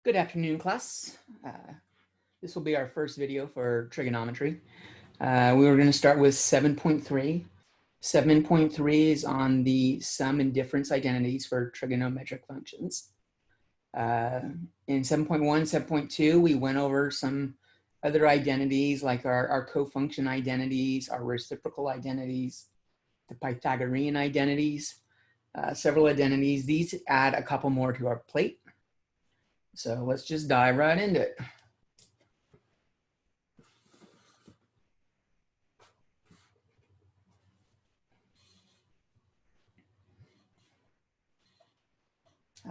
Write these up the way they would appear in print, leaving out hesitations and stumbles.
Good afternoon, class. This will be our first video for trigonometry. We were going to start with 7.3. 7.3 is on the sum and difference identities for trigonometric functions. In 7.1, 7.2, we went over some other identities like our cofunction identities, our reciprocal identities, the Pythagorean identities, several identities. These add a couple more to our plate. So let's just dive right into it.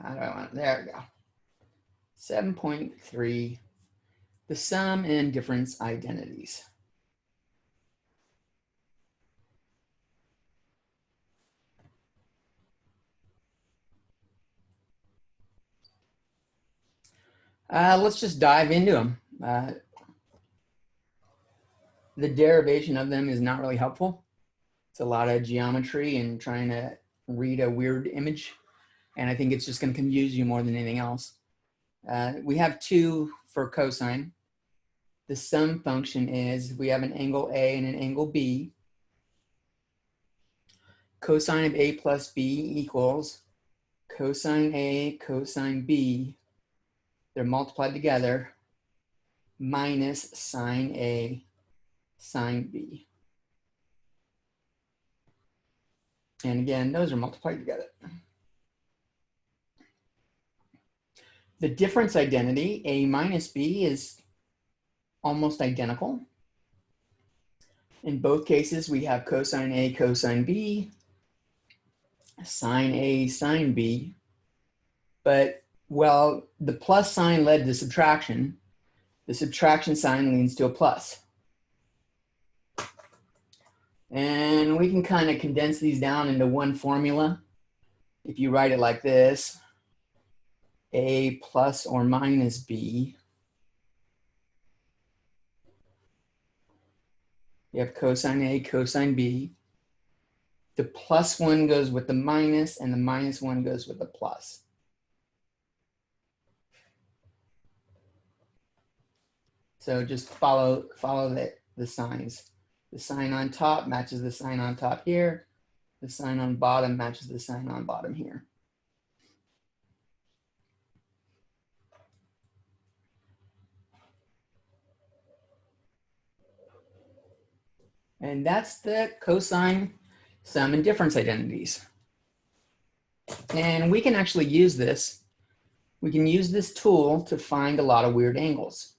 How do I want it? There we go. 7.3, the sum and difference identities. Let's just dive into them. The derivation of them is not really helpful. It's a lot of geometry and trying to read a weird image. And I think it's just going to confuse you more than anything else. We have two for cosine. The sum function is we have an angle A and an angle B. Cosine of A plus B equals cosine A cosine B. They're multiplied together minus sine A sine B. And again, those are multiplied together. The difference identity, A minus B, is almost identical. In both cases, we have cosine A cosine B, sine A sine B. But well, the plus sign led to subtraction. The subtraction sign leads to a plus. And we can kind of condense these down into one formula. If you write it like this, A plus or minus B. You have cosine A, cosine B. The plus one goes with the minus, and the minus one goes with the plus. So just follow the signs. The sign on top matches the sign on top here. The sign on bottom matches the sign on bottom here. And that's the cosine sum and difference identities. And we can actually use this. We can use this tool to find a lot of weird angles.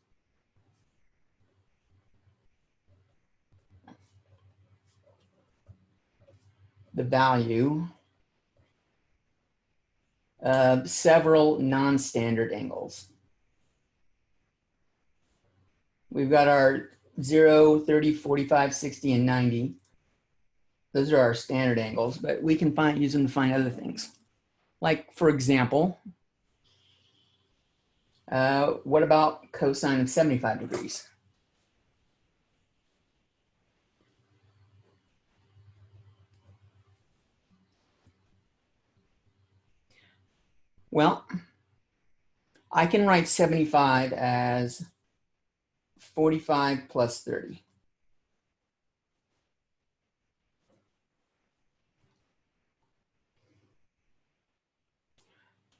The value of several non-standard angles. We've got our 0, 30, 45, 60, and 90. Those are our standard angles, but we can use them to find other things. Like, for example, what about cosine of 75 degrees? Well, I can write 75 as 45 plus 30.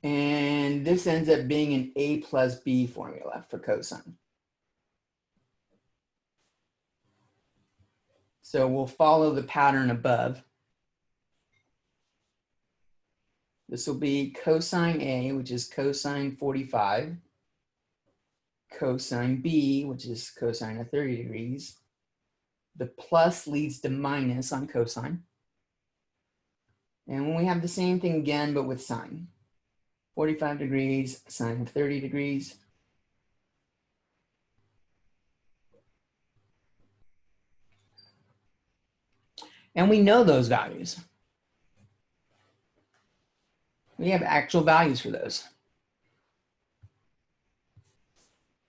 And this ends up being an A plus B formula for cosine. So we'll follow the pattern above. This will be cosine A, which is cosine 45, cosine B, which is cosine of 30 degrees. The plus leads to minus on cosine. And when we have the same thing again, but with sine. 45 degrees, sine of 30 degrees. And we know those values. We have actual values for those.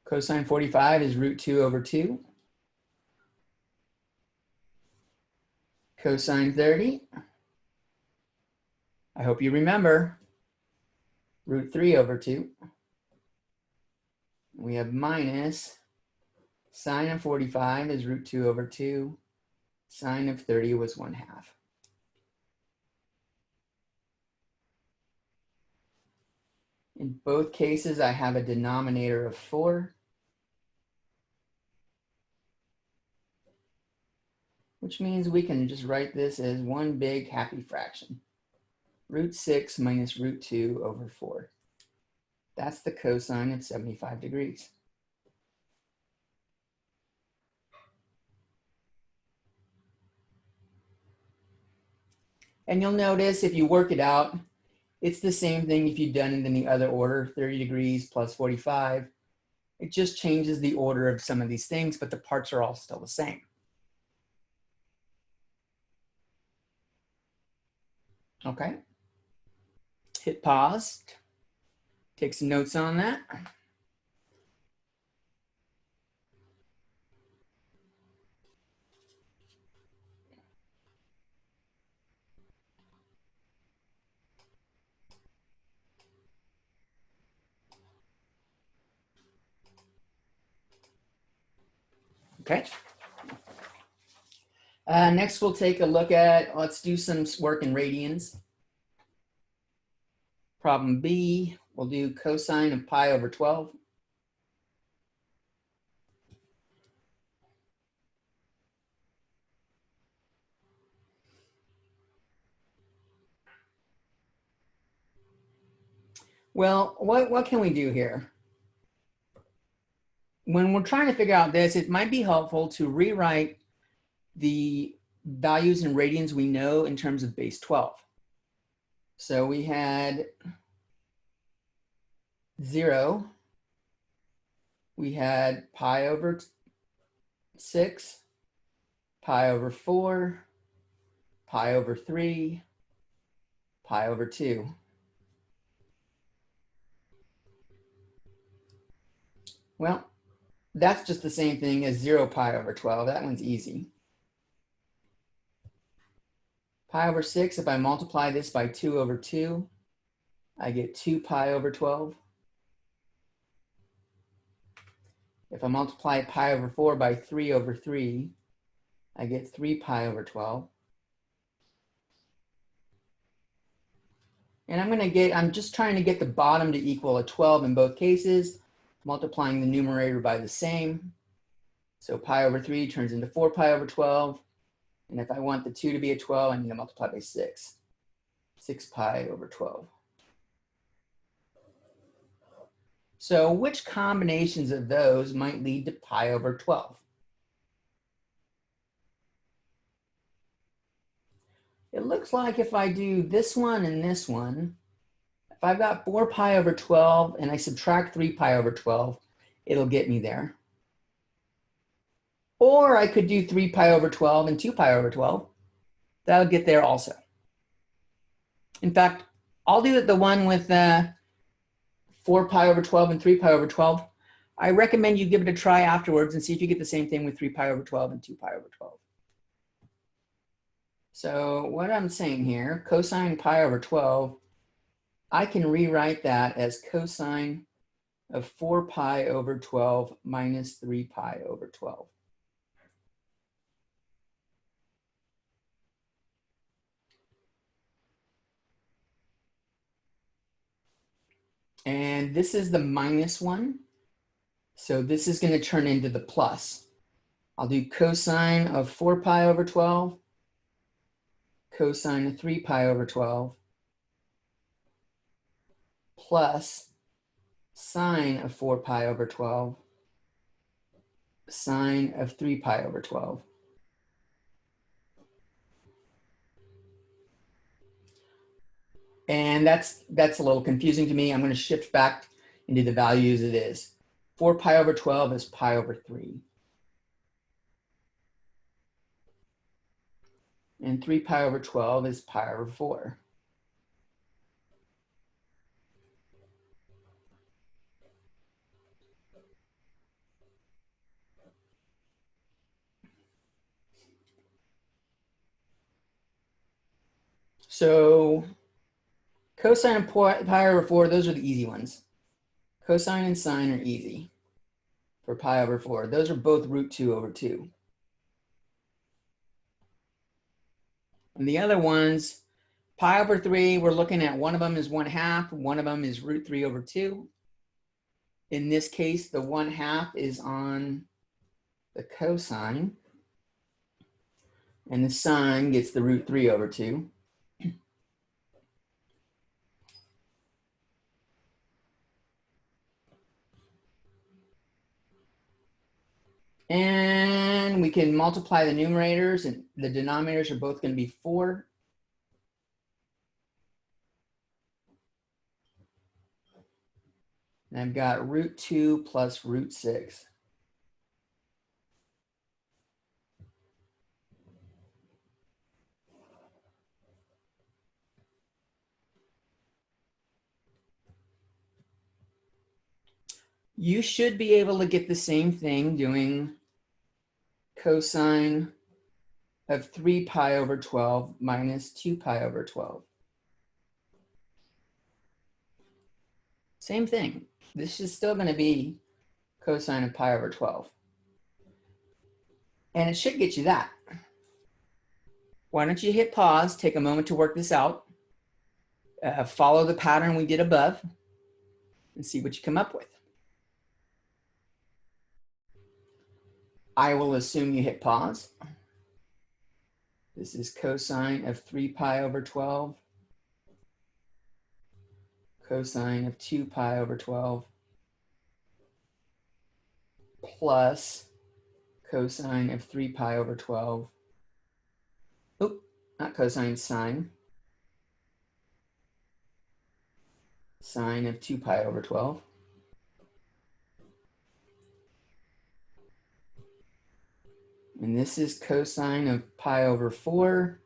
Cosine 45 is root 2 over 2. Cosine 30, I hope you remember, root 3 over 2. We have minus sine of 45 is root 2 over 2. Sine of 30 was 1/2. In both cases, I have a denominator of 4, which means we can just write this as one big happy fraction. Root 6 minus root 2 over 4. That's the cosine of 75 degrees. And you'll notice if you work it out, it's the same thing if you've done it in the other order, 30 degrees plus 45. It just changes the order of some of these things, but the parts are all still the same. Okay. Hit pause. Take some notes on that. Okay. Next, we'll take a look at, let's do some work in radians. Problem B, we'll do cosine of pi over 12. Well, what can we do here? When we're trying to figure out this, it might be helpful to rewrite the values in radians we know in terms of base 12. So we had 0, we had pi over 6, pi over 4, pi over 3, pi over 2. Well, that's just the same thing as 0 pi over 12. That one's easy. Pi over 6, if I multiply this by 2 over 2, I get 2 pi over 12. If I multiply pi over 4 by 3 over 3, I get 3 pi over 12. And I'm just trying to get the bottom to equal a 12 in both cases, multiplying the numerator by the same. So pi over 3 turns into 4 pi over 12. And if I want the 2 to be a 12, I need to multiply by 6. 6 pi over 12. So which combinations of those might lead to pi over 12? It looks like if I do this one and this one, if I've got 4 pi over 12 and I subtract 3 pi over 12, it'll get me there. Or I could do 3 pi over 12 and 2 pi over 12. That'll get there also. In fact, I'll do the one with 4 pi over 12 and 3 pi over 12. I recommend you give it a try afterwards and see if you get the same thing with 3 pi over 12 and 2 pi over 12. So what I'm saying here, cosine pi over 12, I can rewrite that as cosine of 4 pi over 12 minus 3 pi over 12. And this is the minus one. So this is going to turn into the plus. I'll do cosine of 4 pi over 12, cosine of 3 pi over 12, plus sine of 4 pi over 12, sine of 3 pi over 12. And that's a little confusing to me. I'm going to shift back into the values it is. 4 pi over 12 is pi over 3. And 3 pi over 12 is pi over 4. So cosine of pi over 4, those are the easy ones. Cosine and sine are easy. for pi over 4. Those are both root 2 over 2. And the other ones, pi over 3, we're looking at one of them is 1/2, one of them is root 3 over 2. In this case, the 1/2 is on the cosine, and the sine gets the root 3 over 2. And we can multiply the numerators, and the denominators are both going to be 4. And I've got root 2 plus root 6. You should be able to get the same thing doing cosine of 3 pi over 12 minus 2 pi over 12. Same thing. This is still going to be cosine of pi over 12. And it should get you that. Why don't you hit pause, take a moment to work this out, follow the pattern we did above, and see what you come up with. I will assume you hit pause. This is cosine of 3 pi over 12, cosine of 2 pi over 12, plus cosine of 3 pi over 12. Oop, not cosine, sine. Sine of 2 pi over 12. And this is cosine of pi over 4,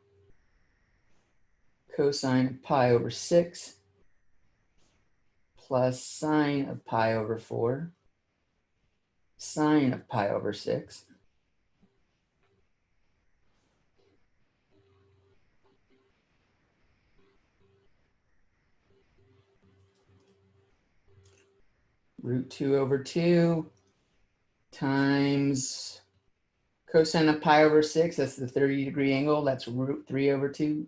cosine of pi over 6, plus sine of pi over 4, sine of pi over 6. Root 2 over 2 times cosine of pi over 6, that's the 30-degree angle, that's root 3 over 2.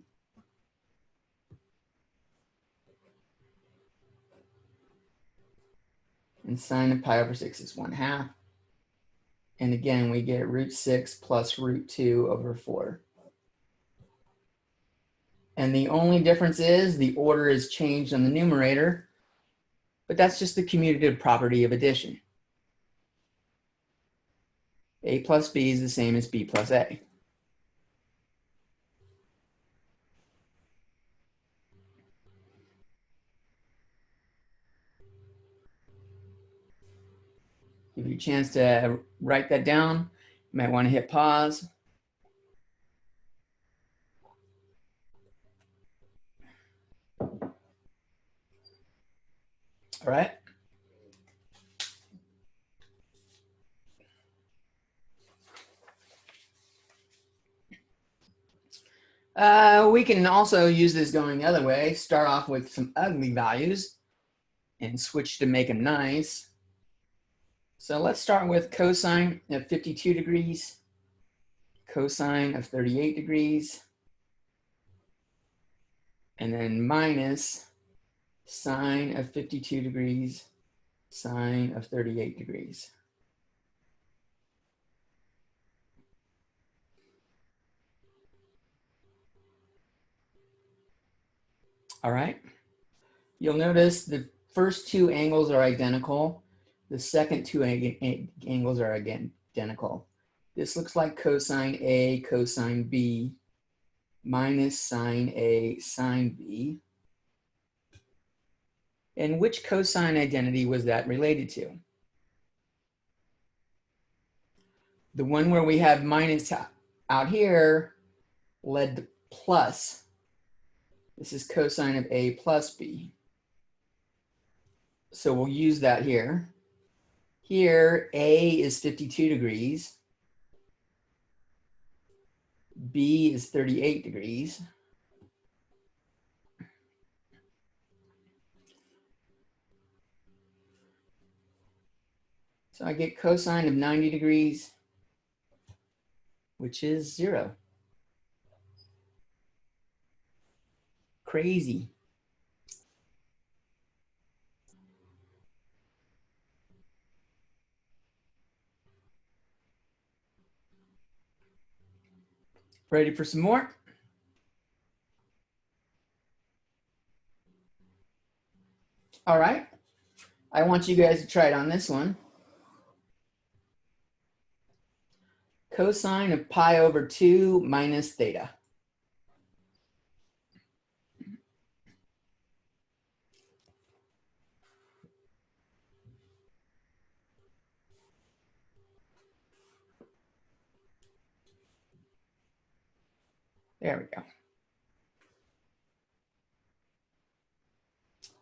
And sine of pi over 6 is 1/2. And again, we get root 6 plus root 2 over 4. And the only difference is the order is changed on the numerator, but that's just the commutative property of addition. A plus B is the same as B plus A. Give you a chance to write that down. You might want to hit pause. All right. We can also use this going the other way. Start off with some ugly values and switch to make them nice. So let's start with cosine of 52 degrees, cosine of 38 degrees, and then minus sine of 52 degrees, sine of 38 degrees. All right. You'll notice the first two angles are identical. The second two angles are again identical. This looks like cosine A, cosine B, minus sine A, sine B. And which cosine identity was that related to? The one where we have minus out here led to plus. This is cosine of A plus B. So we'll use that here. Here, A is 52 degrees. B is 38 degrees. So I get cosine of 90 degrees, which is 0. Crazy. Ready for some more? All right. I want you guys to try it on this one. Cosine of pi over 2 minus theta. There we go.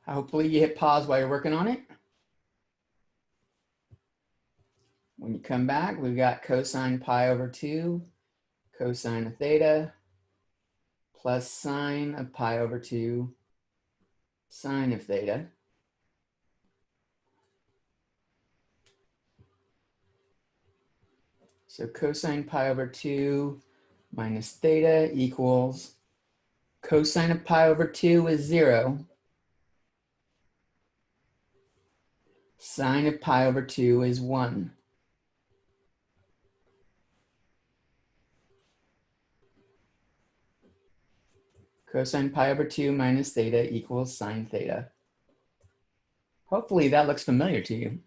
Hopefully you hit pause while you're working on it. When you come back, we've got cosine pi over 2, cosine of theta, plus sine of pi over 2, sine of theta. So cosine pi over 2 minus theta equals cosine of pi over 2 is 0. Sine of pi over 2 is 1. Cosine pi over 2 minus theta equals sine theta. Hopefully that looks familiar to you.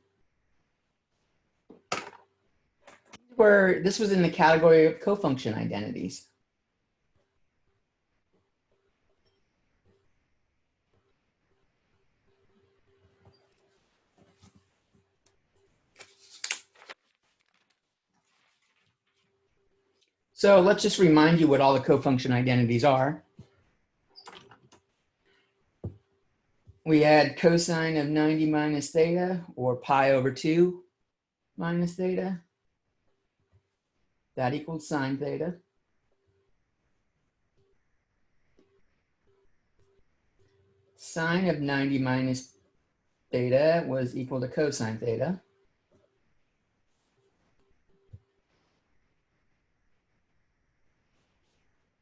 This was in the category of cofunction identities. So let's just remind you what all the cofunction identities are. We had cosine of 90 minus theta, or pi over 2 minus theta. That equals sine theta. Sine of 90 minus theta was equal to cosine theta.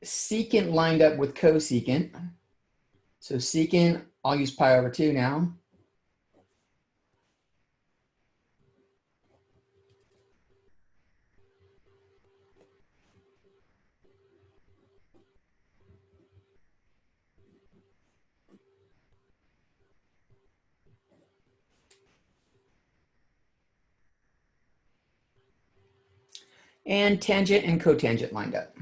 Secant lined up with cosecant. So secant, I'll use pi over 2 now. And tangent and cotangent lined up.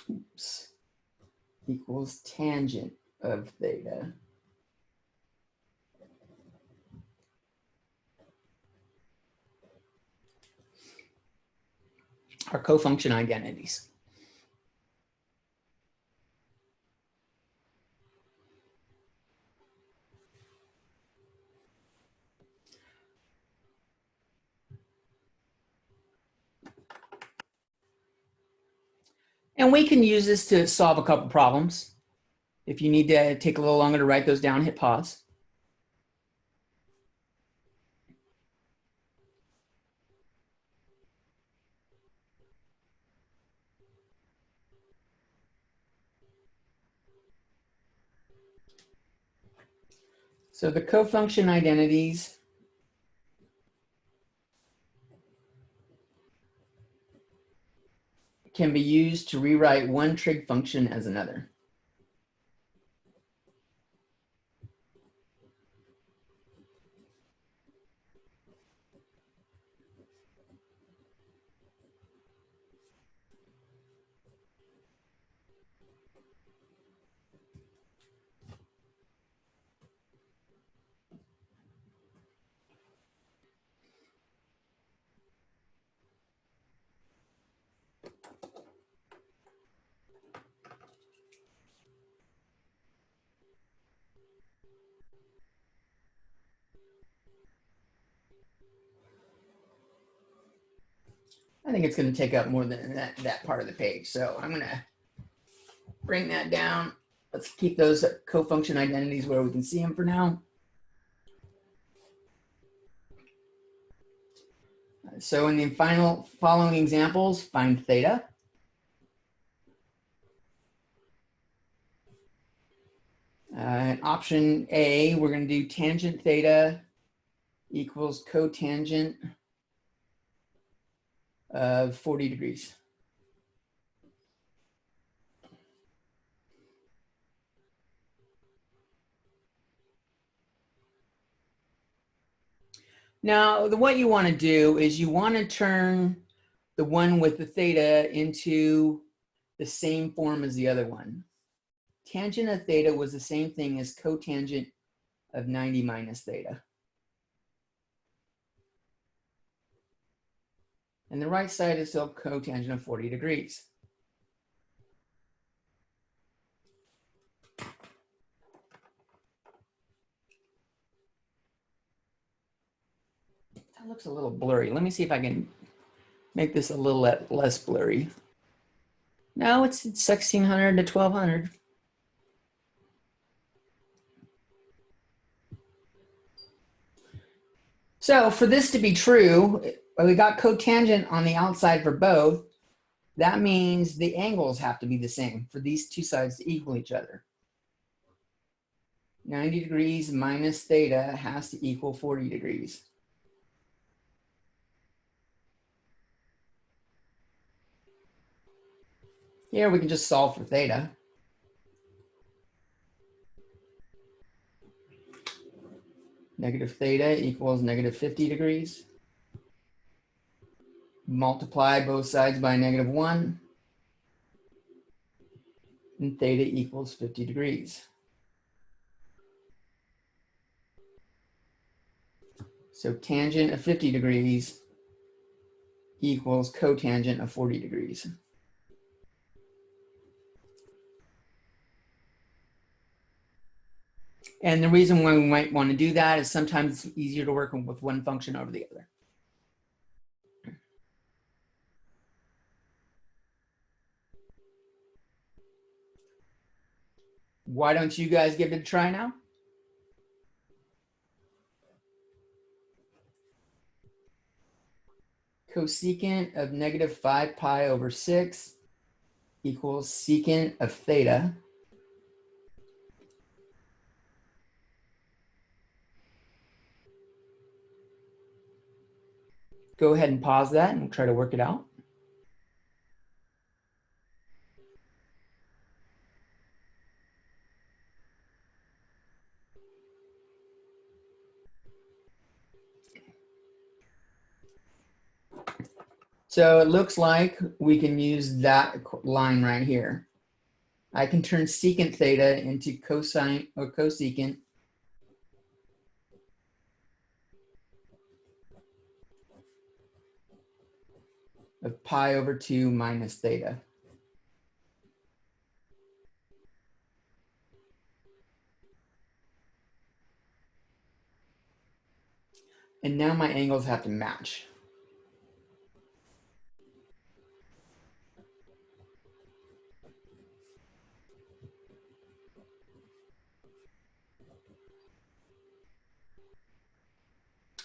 Oops. Equals tangent of theta. Our cofunction identities. And we can use this to solve a couple problems. If you need to take a little longer to write those down, hit pause. So the cofunction identities can be used to rewrite one trig function as another. I think it's going to take up more than that part of the page. So I'm going to bring that down. Let's keep those cofunction identities where we can see them for now. So in the following examples, find theta. Option A, we're going to do tangent theta equals cotangent of 40 degrees. Now, what you want to do is you want to turn the one with the theta into the same form as the other one. Tangent of theta was the same thing as cotangent of 90 minus theta. And the right side is still cotangent of 40 degrees. That looks a little blurry. Let me see if I can make this a little less blurry. No, it's 1600 to 1200. So for this to be true, we got cotangent on the outside for both. That means the angles have to be the same for these two sides to equal each other. 90 degrees minus theta has to equal 40 degrees. Here we can just solve for theta. Negative theta equals negative 50 degrees. Multiply both sides by -1. And theta equals 50 degrees. So tangent of 50 degrees equals cotangent of 40 degrees. And the reason why we might want to do that is sometimes it's easier to work with one function over the other. Why don't you guys give it a try now? Cosecant of -5 pi over 6 equals secant of theta. Go ahead and pause that and we'll try to work it out. So it looks like we can use that line right here. I can turn secant theta into cosine or cosecant of pi over 2 minus theta. And now my angles have to match.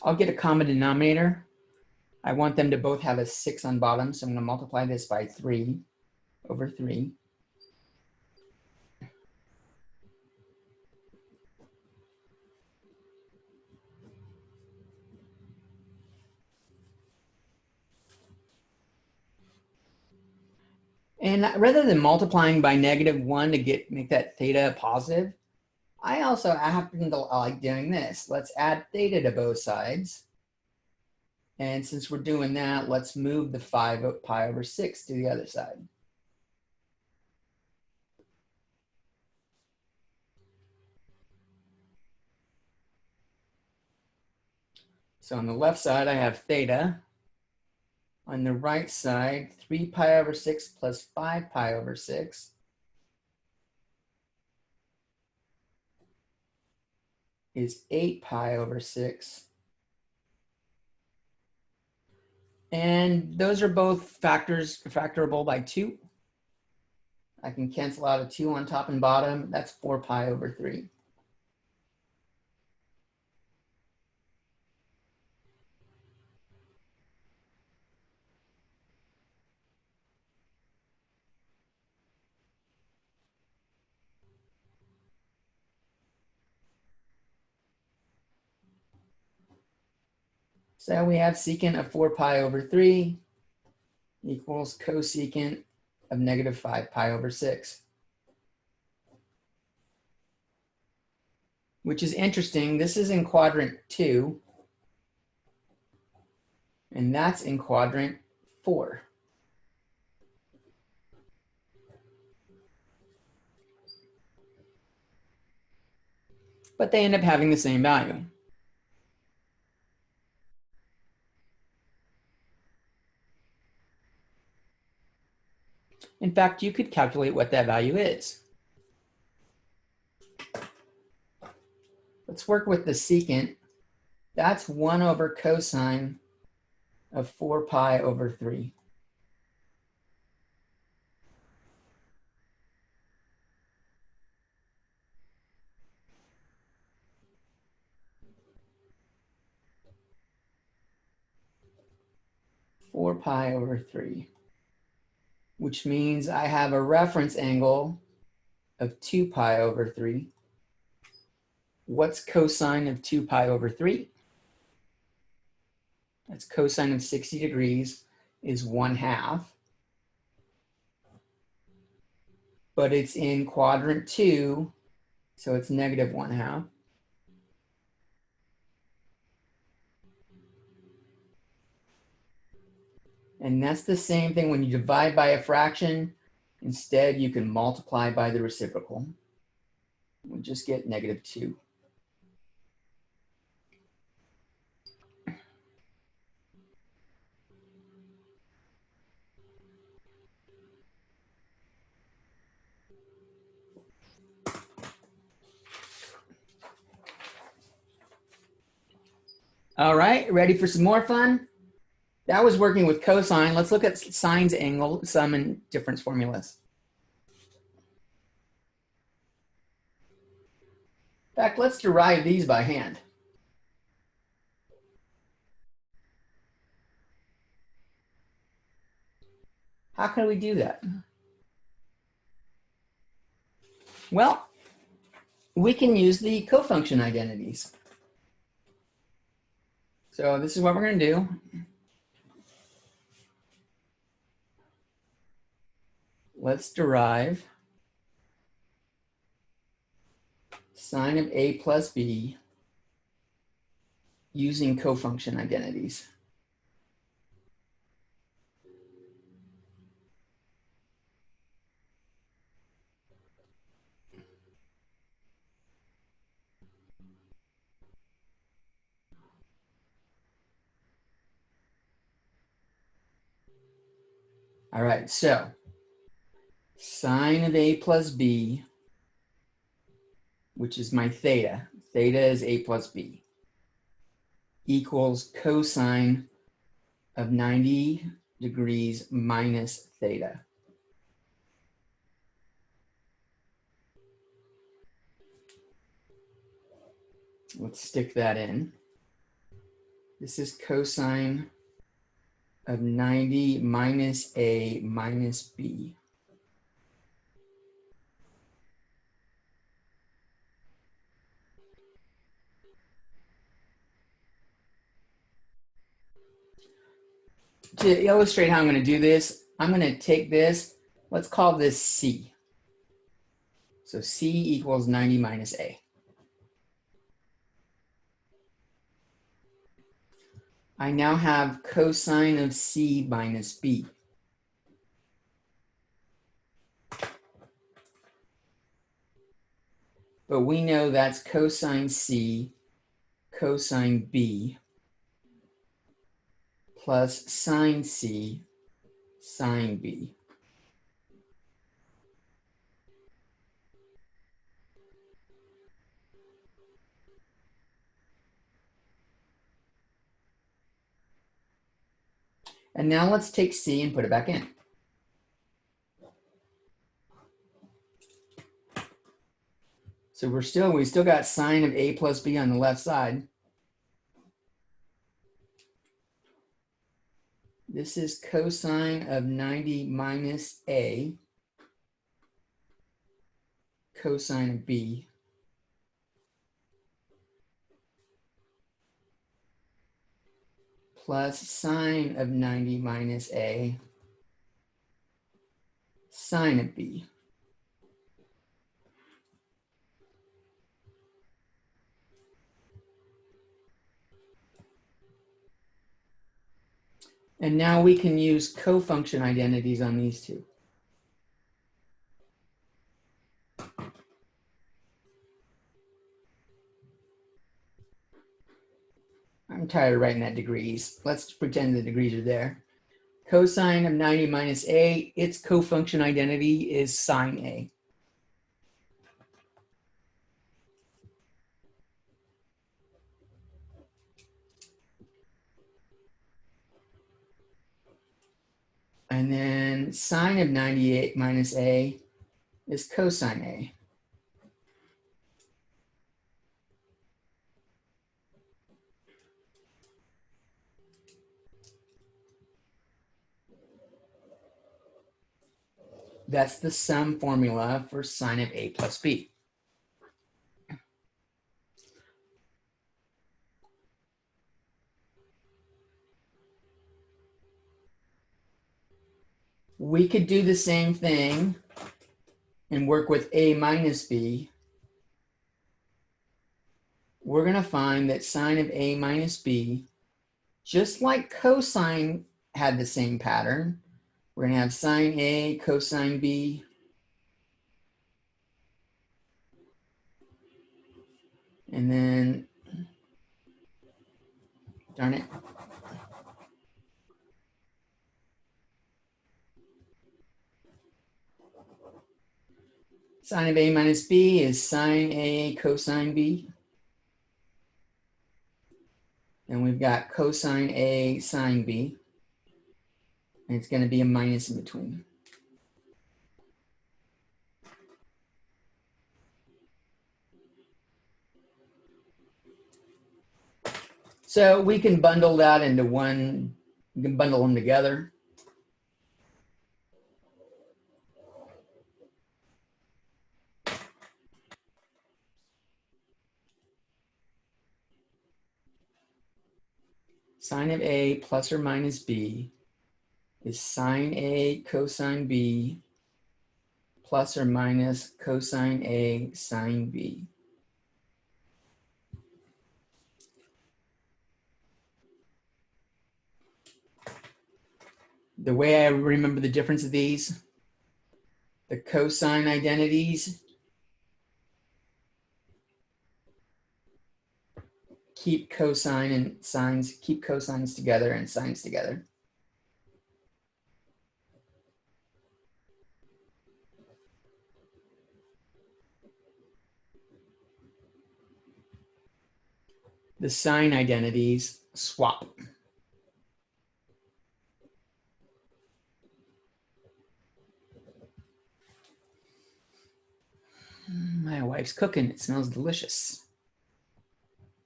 I'll get a common denominator. I want them to both have a 6 on bottom, so I'm going to multiply this by 3 over 3. And rather than multiplying by -1 to make that theta positive, I happen to like doing this. Let's add theta to both sides. And since we're doing that, let's move the 5 pi over 6 to the other side. So on the left side, I have theta. On the right side, 3 pi over 6 plus 5 pi over 6 is 8 pi over 6 And those are both factorable by 2. I can cancel out a 2 on top and bottom. That's 4 pi over 3. So we have secant of 4 pi over 3 equals cosecant of negative 5 pi over 6. Which is interesting. This is in quadrant 2. And that's in quadrant 4. But they end up having the same value. In fact, you could calculate what that value is. Let's work with the secant. That's 1 over cosine of 4 pi over 3. Four pi over 3, which means I have a reference angle of 2 pi over 3. What's cosine of 2 pi over 3? That's cosine of 60 degrees is 1/2. But it's in quadrant 2, so it's negative 1/2. And that's the same thing when you divide by a fraction. Instead, you can multiply by the reciprocal. We just get negative 2. All right, ready for some more fun? That was working with cosine. Let's look at sine's angle, sum, and difference formulas. In fact, let's derive these by hand. How can we do that? Well, we can use the cofunction identities. So this is what we're going to do. Let's derive sine of a plus b using cofunction identities. All right, so sine of a plus b, which is my theta. Theta is a plus b, equals cosine of 90 degrees minus theta. Let's stick that in. This is cosine of 90 minus a minus b. To illustrate how I'm going to do this, I'm going to take this, let's call this C. So C equals 90 minus A. I now have cosine of C minus B. But we know that's cosine C, cosine B, plus sine C, sine B. And now let's take C and put it back in. So we still got sine of A plus B on the left side. This is cosine of 90 minus A, cosine of B. Plus sine of 90 minus A, sine of B. And now we can use cofunction identities on these two. I'm tired of writing that degrees. Let's pretend the degrees are there. Cosine of 90 minus A, its cofunction identity is sine A. And then sine of 98 minus A is cosine A. That's the sum formula for sine of A plus B. We could do the same thing and work with A minus B. We're going to find that sine of A minus B, just like cosine had the same pattern, we're going to have sine A, cosine B. And then, darn it. Sine of A minus B is sine A cosine B. And we've got cosine A sine B. And it's going to be a minus in between. So we can bundle that into one, we can bundle them together. Sine of A plus or minus B is sine A cosine B plus or minus cosine A sine B. The way I remember the difference of these, the cosine identities keep cosine and sines, keep cosines together and sines together. The sine identities swap. My wife's cooking. It smells delicious.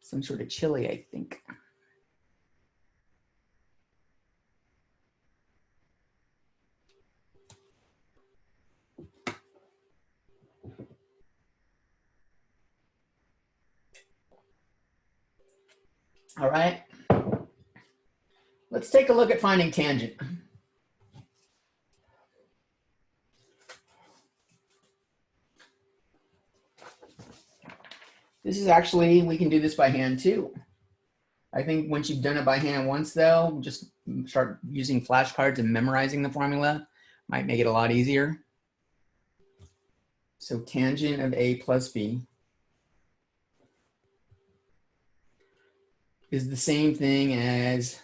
Some sort of chili, I think. All right. Let's take a look at finding tangent. This is actually, we can do this by hand too. I think once you've done it by hand once though, just start using flashcards and memorizing the formula might make it a lot easier. So tangent of A plus B is the same thing as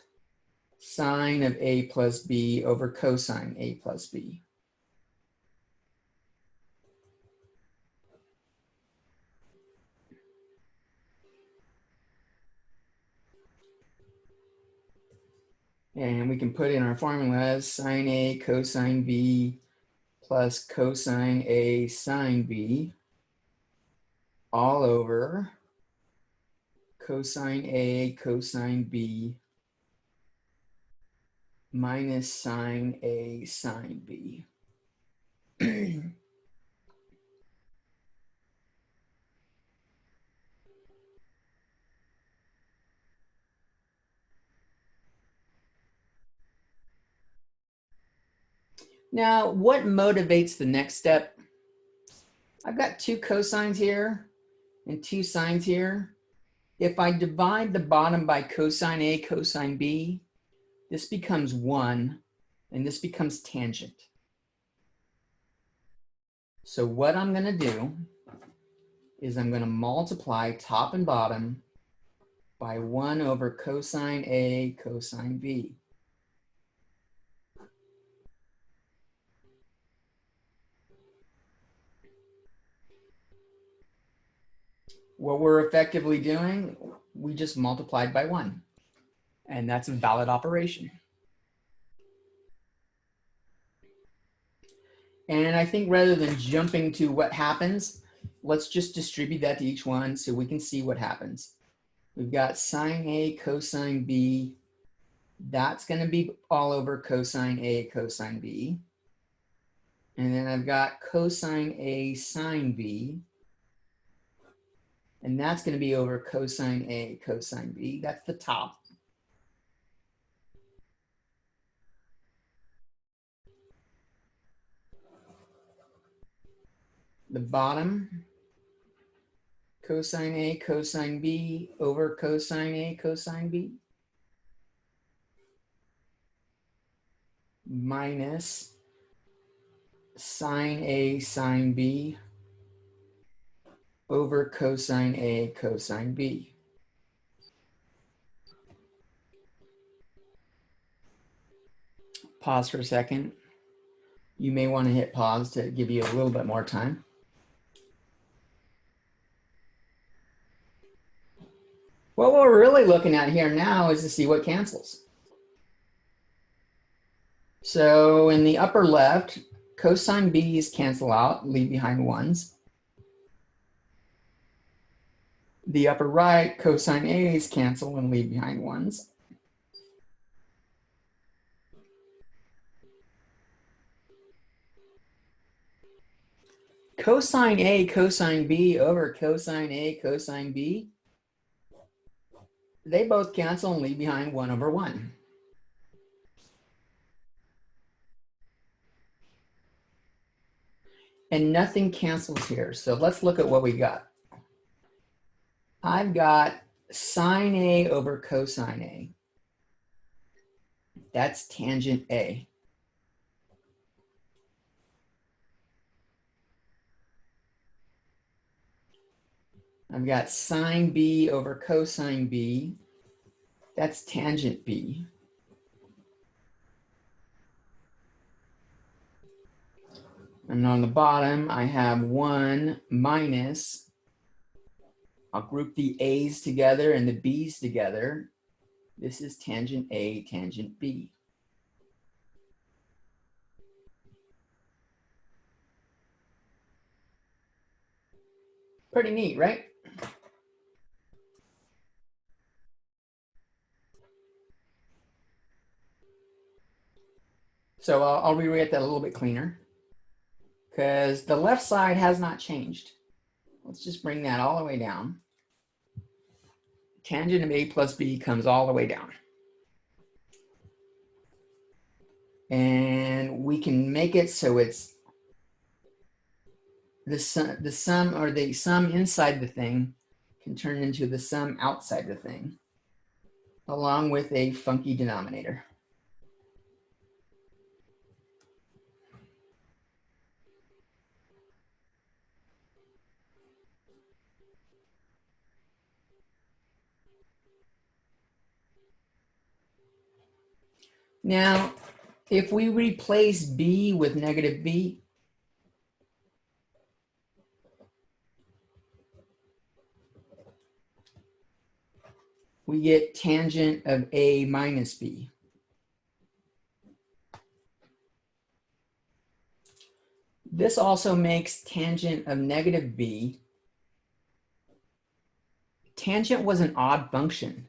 sine of A plus B over cosine A plus B. And we can put in our formulas: sine A cosine B plus cosine A sine B all over cosine A cosine B minus sine A sine B. Now, what motivates the next step? I've got two cosines here and two sines here. If I divide the bottom by cosine A cosine B, this becomes 1, and this becomes tangent. So what I'm going to do is I'm going to multiply top and bottom by 1 over cosine A cosine B. What we're effectively doing, we just multiplied by 1. And that's a valid operation. And I think rather than jumping to what happens, let's just distribute that to each one so we can see what happens. We've got sine A cosine B. That's going to be all over cosine A cosine B. And then I've got cosine A sine B. And that's going to be over cosine A cosine B. That's the top. The bottom, cosine A cosine B over cosine A cosine B minus sine A sine B over cosine A cosine B. Pause for a second. You may want to hit pause to give you a little bit more time. What we're really looking at here now is to see what cancels. So in the upper left, cosine B's cancel out, leave behind 1s. The upper right, cosine A's cancel and leave behind 1s. Cosine A cosine B over cosine A cosine B, they both cancel and leave behind 1 over 1. And nothing cancels here. So let's look at what we got. I've got sine A over cosine A. That's tangent A. I've got sine B over cosine B. That's tangent B. And on the bottom, I have 1 minus, I'll group the A's together and the B's together. This is tangent A, tangent B. Pretty neat, right? So I'll rewrite that a little bit cleaner because the left side has not changed. Let's just bring that all the way down. Tangent of A plus B comes all the way down. And we can make it so it's the sum or the sum inside the thing can turn into the sum outside the thing, along with a funky denominator. Now, if we replace B with negative B, we get tangent of A minus B. This also makes tangent of negative b. Tangent was an odd function.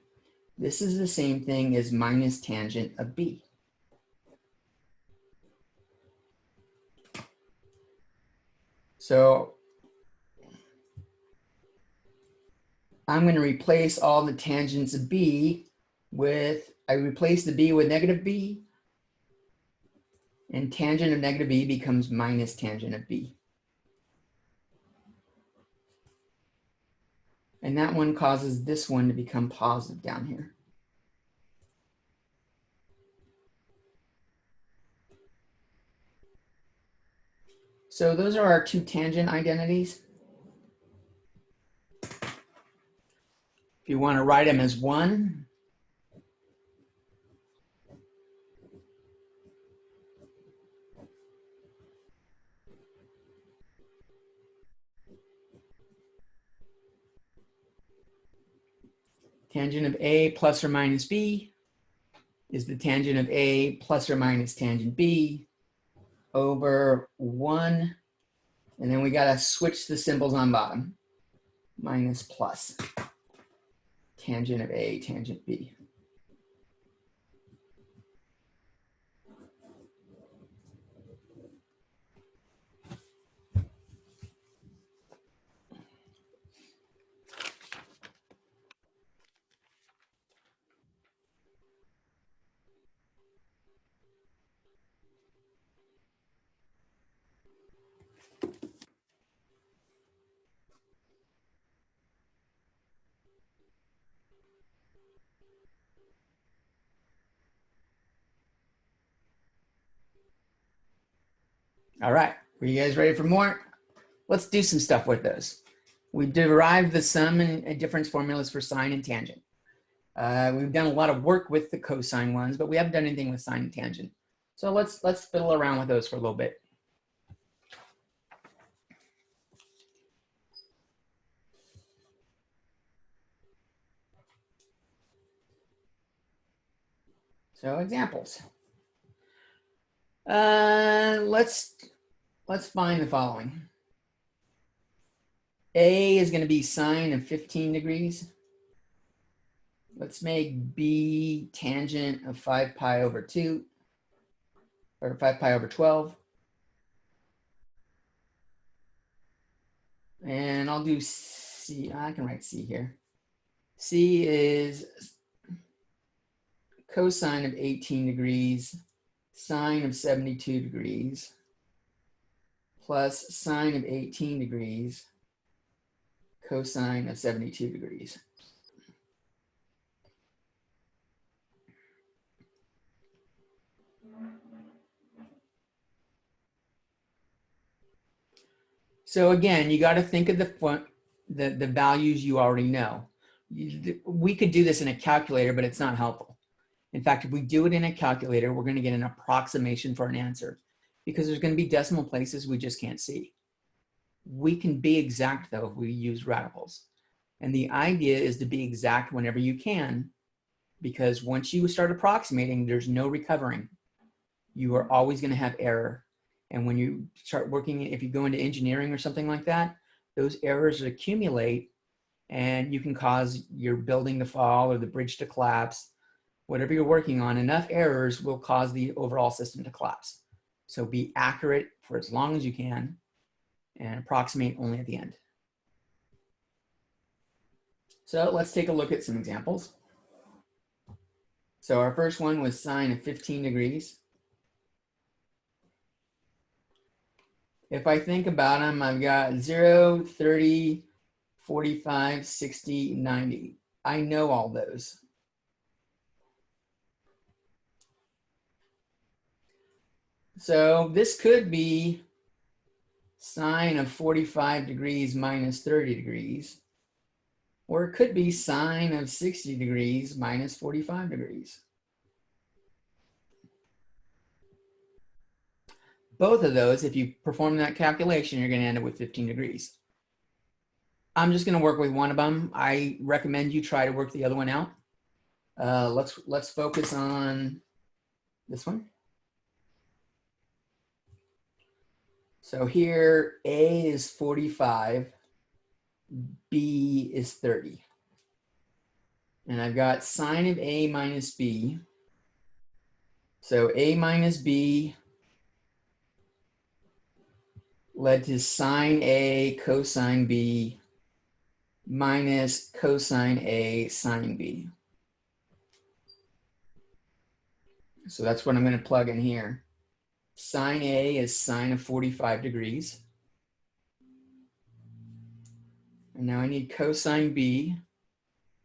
This is the same thing as minus tangent of b. So I'm going to replace all the tangents of b with, I replace the b with negative b, and tangent of negative b becomes minus tangent of b. And that one causes this one to become positive down here. So those are our two tangent identities. If you want to write them as one, tangent of A plus or minus B is the tangent of A plus or minus tangent B over 1. And then we got to switch the symbols on bottom. Minus plus. Tangent of A, tangent B. All right, are you guys ready for more? Let's do some stuff with those. We derived the sum and difference formulas for sine and tangent. We've done a lot of work with the cosine ones, but we haven't done anything with sine and tangent. So let's fiddle around with those for a little bit. So examples. Let's find the following. A is going to be sine of 15 degrees. Let's make B tangent of 5 pi over 2, or 5 pi over 12. And I'll do C. I can write C here. C is cosine of 18 degrees, sine of 72 degrees, plus sine of 18 degrees, cosine of 72 degrees. So again, you got to think of the values you already know. We could do this in a calculator, but it's not helpful. In fact, if we do it in a calculator, we're going to get an approximation for an answer because there's going to be decimal places we just can't see. We can be exact though if we use radicals. And the idea is to be exact whenever you can, because once you start approximating, there's no recovering. You are always going to have error. And when you start working, if you go into engineering or something like that, those errors accumulate and you can cause your building to fall or the bridge to collapse. Whatever you're working on, enough errors will cause the overall system to collapse. So be accurate for as long as you can and approximate only at the end. So let's take a look at some examples. So our first one was sine of 15 degrees. If I think about them, I've got 0, 30, 45, 60, 90. I know all those. So this could be sine of 45 degrees minus 30 degrees, or it could be sine of 60 degrees minus 45 degrees. Both of those, if you perform that calculation, you're going to end up with 15 degrees. I'm just going to work with one of them. I recommend you try to work the other one out. Let's focus on this one. So here, A is 45, B is 30. And I've got sine of A minus B. So A minus B led to sine A cosine B minus cosine A sine B. So that's what I'm going to plug in here. Sine A is sine of 45 degrees. And now I need cosine B.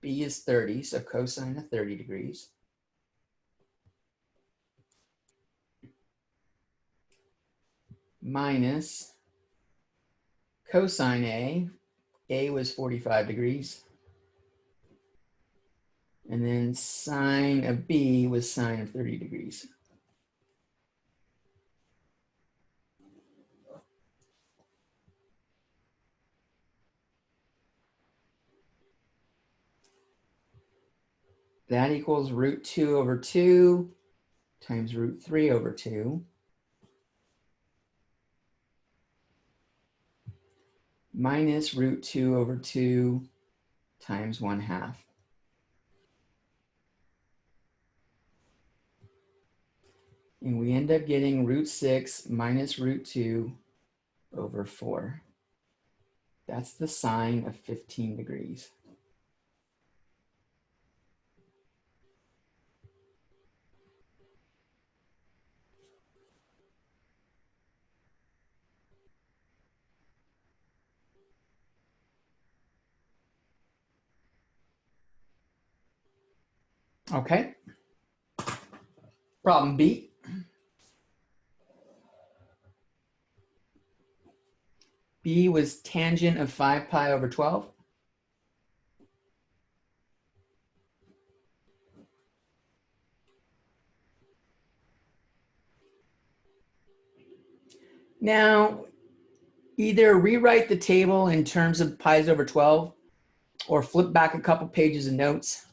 B is 30, so cosine of 30 degrees. Minus cosine A. A was 45 degrees. And then sine of B was sine of 30 degrees. That equals root 2 over 2 times root 3 over 2 minus root 2 over 2 times 1/2. And we end up getting root 6 minus root 2 over 4. That's the sine of 15 degrees. Okay. Problem B. B was tangent of 5 pi over 12. Now, either rewrite the table in terms of pi's over 12 or flip back a couple pages of notes.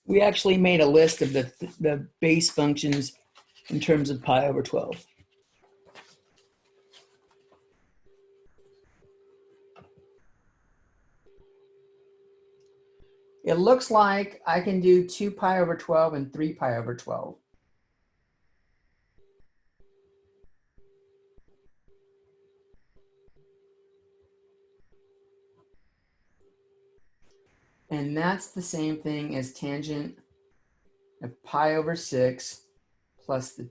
We actually made a list of the base functions in terms of pi over 12. It looks like I can do 2 pi over 12 and 3 pi over 12. And that's the same thing as tangent of pi over 6 plus the,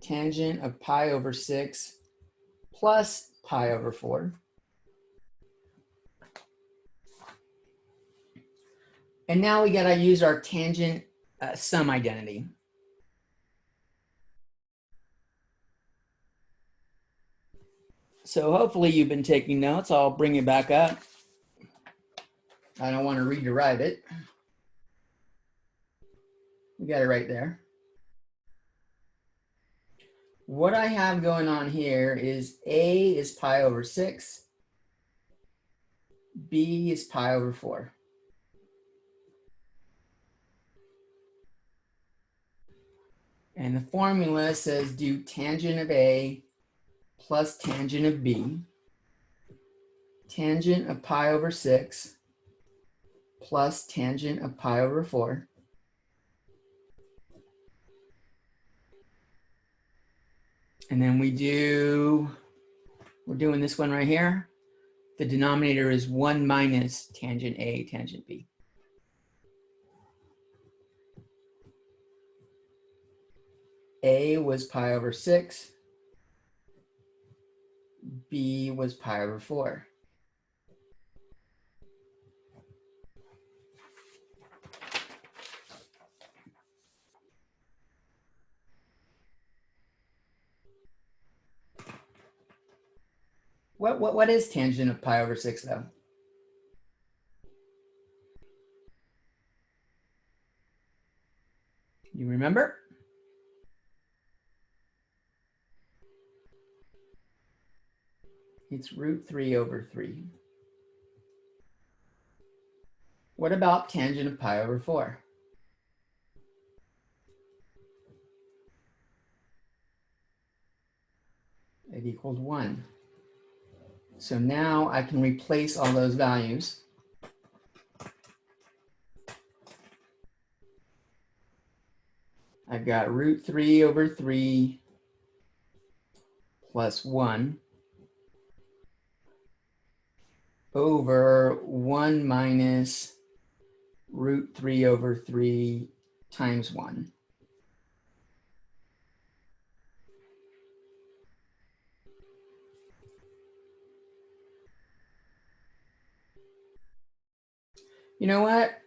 tangent of pi over 6 plus pi over 4. And now we got to use our tangent sum identity. So hopefully you've been taking notes. I'll bring it back up. I don't want to rederive it. We got it right there. What I have going on here is A is pi over 6. B is pi over 4. And the formula says do tangent of A plus tangent of B. Tangent of pi over 6 plus tangent of pi over 4. And then we're doing this one right here. The denominator is 1 minus tangent A, tangent B. A was pi over 6. B was pi over 4. What is tangent of pi over 6 though? You remember? It's root 3 over 3. What about tangent of pi over 4? It equaled 1. So now I can replace all those values. I've got root 3 over 3 plus 1 over 1 minus root 3 over 3 times 1. You know what?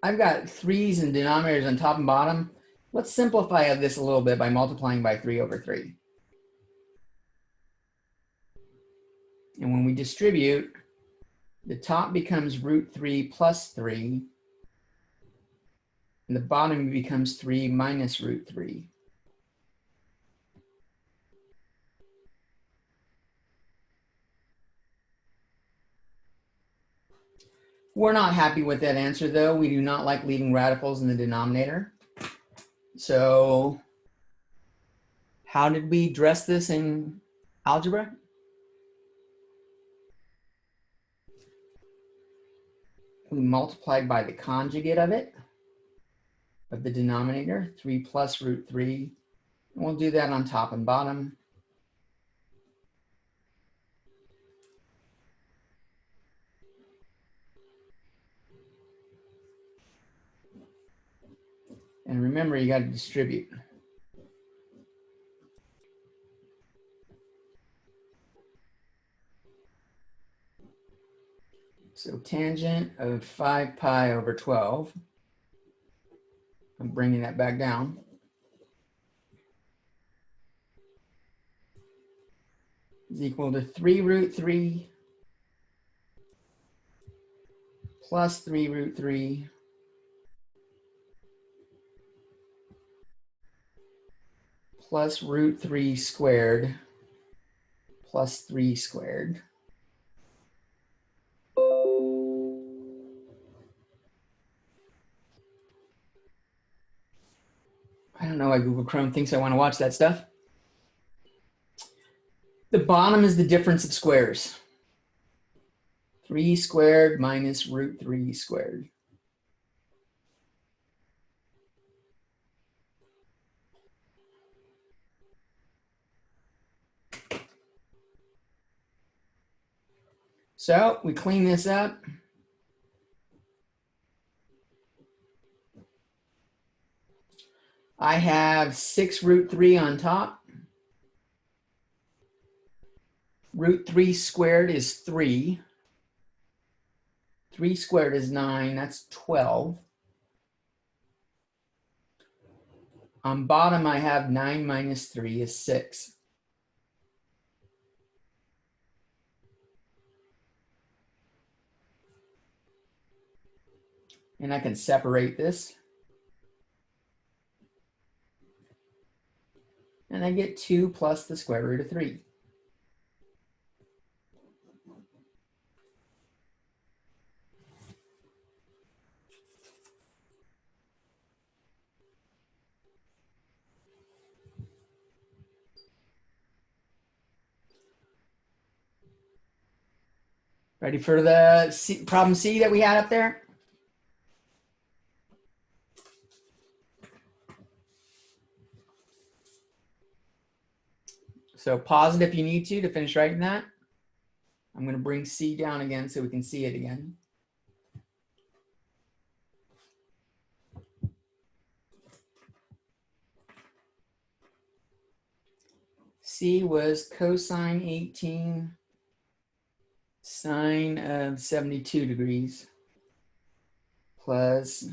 I've got 3's and denominators on top and bottom. Let's simplify this a little bit by multiplying by 3 over 3. And when we distribute, the top becomes root 3 plus 3, and the bottom becomes 3 minus root 3. We're not happy with that answer, though. We do not like leaving radicals in the denominator. So how did we address this in algebra? We multiplied by the conjugate of it, of the denominator, 3 plus root 3. And we'll do that on top and bottom. And remember, you got to distribute. So tangent of 5 pi over 12, I'm bringing that back down, is equal to 3 root 3 plus 3 root 3 plus root 3 squared plus 3 squared. I don't know why Google Chrome thinks I want to watch that stuff. The bottom is the difference of squares. 3 squared minus root 3 squared. So we clean this up. I have 6 root 3 on top. Root 3 squared is 3. 3 squared is 9, that's 12. On bottom, I have 9 minus 3 is 6. And I can separate this. And I get 2 plus the square root of 3. Ready for the problem C that we had up there? So pause it if you need to finish writing that. I'm going to bring C down again so we can see it again. C was cosine 18 sine of 72 degrees plus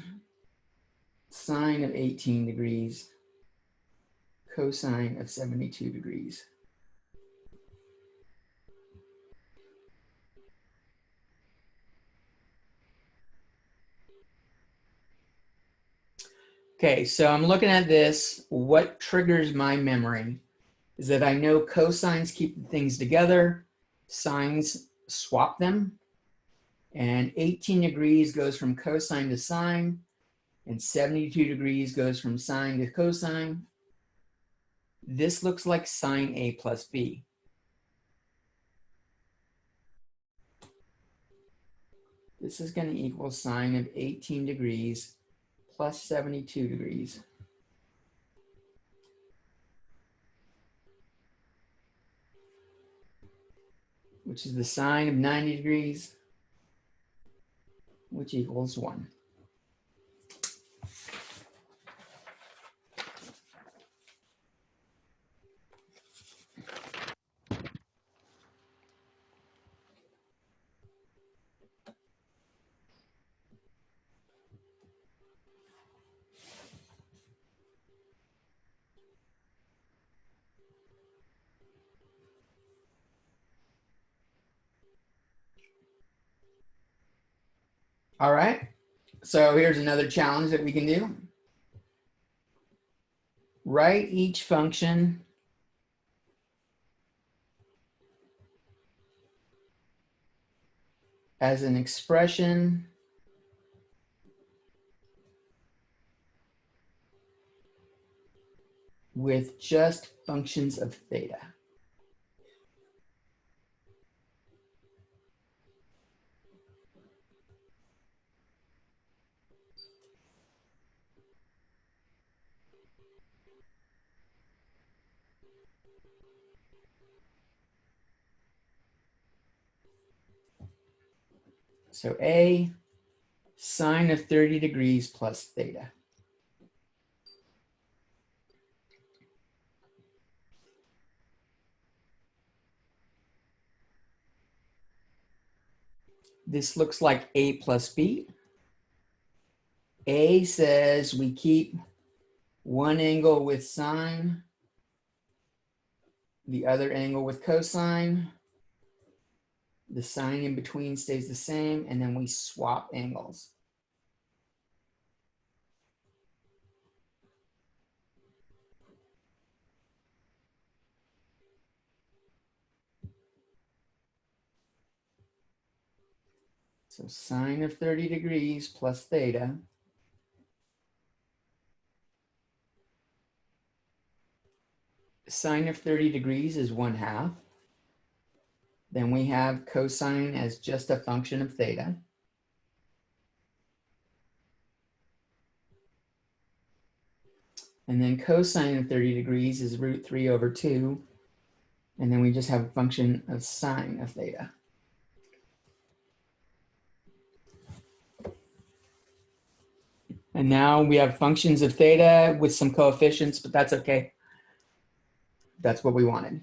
sine of 18 degrees cosine of 72 degrees. Okay, so I'm looking at this. What triggers my memory is that I know cosines keep things together, sines swap them, and 18 degrees goes from cosine to sine, and 72 degrees goes from sine to cosine. This looks like sine A plus B. This is going to equal sine of 18 degrees plus 72 degrees. Which is the sine of 90 degrees, which equals 1. All right, so here's another challenge that we can do. Write each function as an expression with just functions of theta. So A, sine of 30 degrees plus theta. This looks like A plus B. A says we keep one angle with sine, the other angle with cosine. The sign in between stays the same, and then we swap angles. So sine of 30 degrees plus theta sine of 30 degrees is 1/2. Then we have cosine as just a function of theta. And then cosine of 30 degrees is √3/2. And then we just have a function of sine of theta. And now we have functions of theta with some coefficients, but that's okay. That's what we wanted.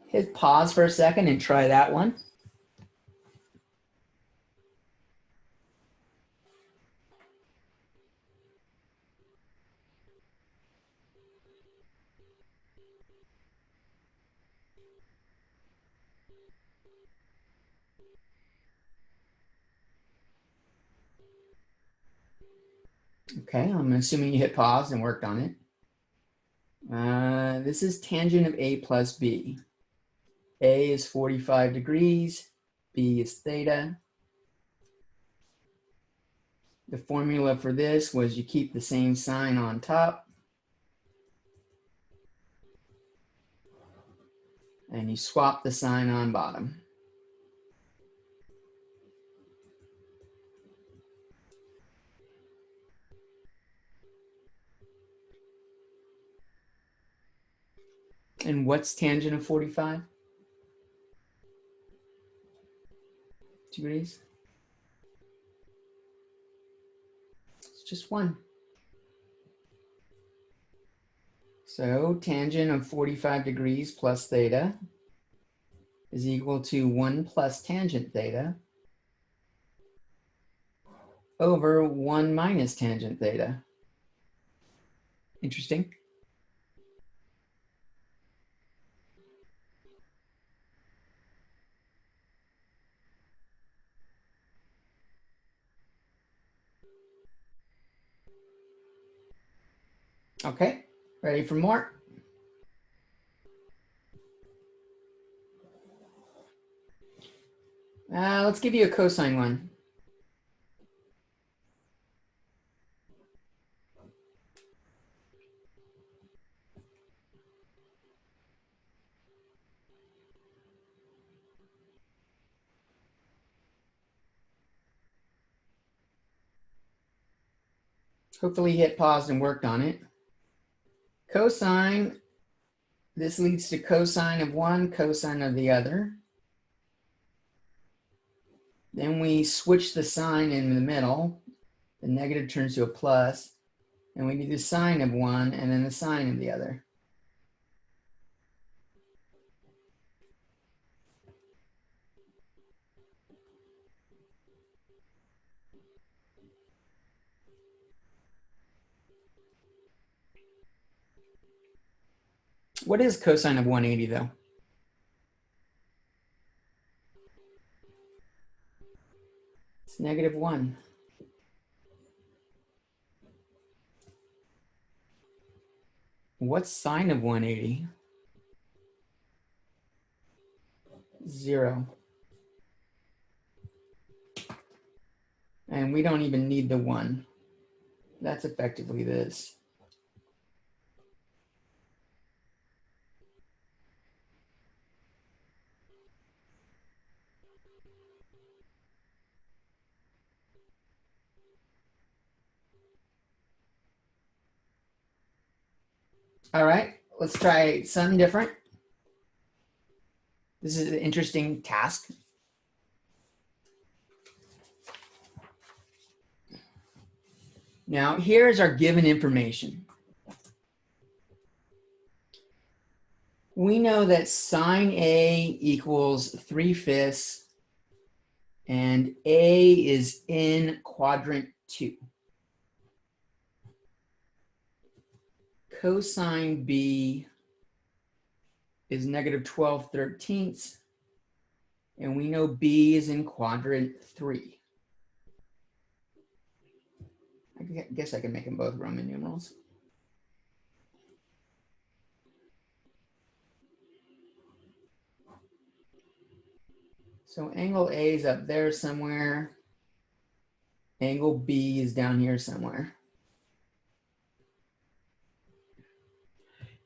Hit pause for a second and try that one. Okay, I'm assuming you hit pause and worked on it. This is tangent of A plus B. A is 45 degrees, B is theta. The formula for this was you keep the same sign on top and you swap the sign on bottom. And what's tangent of 45 degrees? It's just 1. So tangent of 45 degrees plus theta is equal to 1 plus tangent theta over 1 minus tangent theta. Interesting. Okay, ready for more? Let's give you a cosine one. Hopefully you hit pause and worked on it. Cosine, this leads to cosine of one, cosine of the other. Then we switch the sign in the middle. The negative turns to a plus. And we do the sine of one and then the sine of the other. What is cosine of 180 though? It's -1. What's sine of 180? 0. And we don't even need the 1. That's effectively this. All right, let's try something different. This is an interesting task. Now, here's our given information. We know that sine A equals 3/5, and A is in quadrant 2. Cosine B is -12/13, and we know B is in quadrant 3. I guess I can make them both Roman numerals. So angle A is up there somewhere. Angle B is down here somewhere.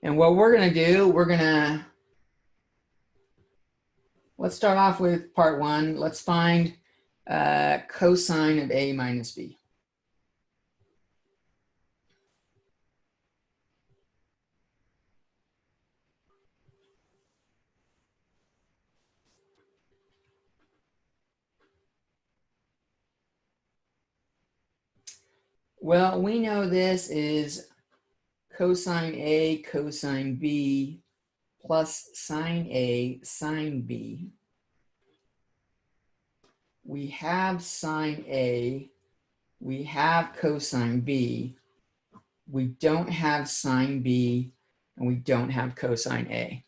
And what we're going to do, let's start off with part 1. Let's find cosine of A minus B. Well, we know this is cosine A cosine B plus sine A sine B. We have sine A, we have cosine B, we don't have sine B, and we don't have cosine A.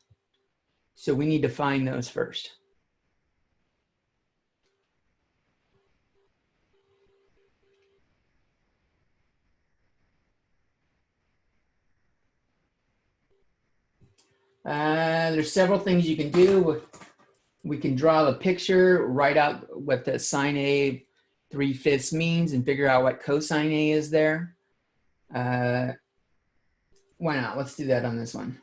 So we need to find those first. There's several things you can do. We can draw the picture, write out what the sine A 3/5 means, and figure out what cosine A is there. Why not? Let's do that on this one.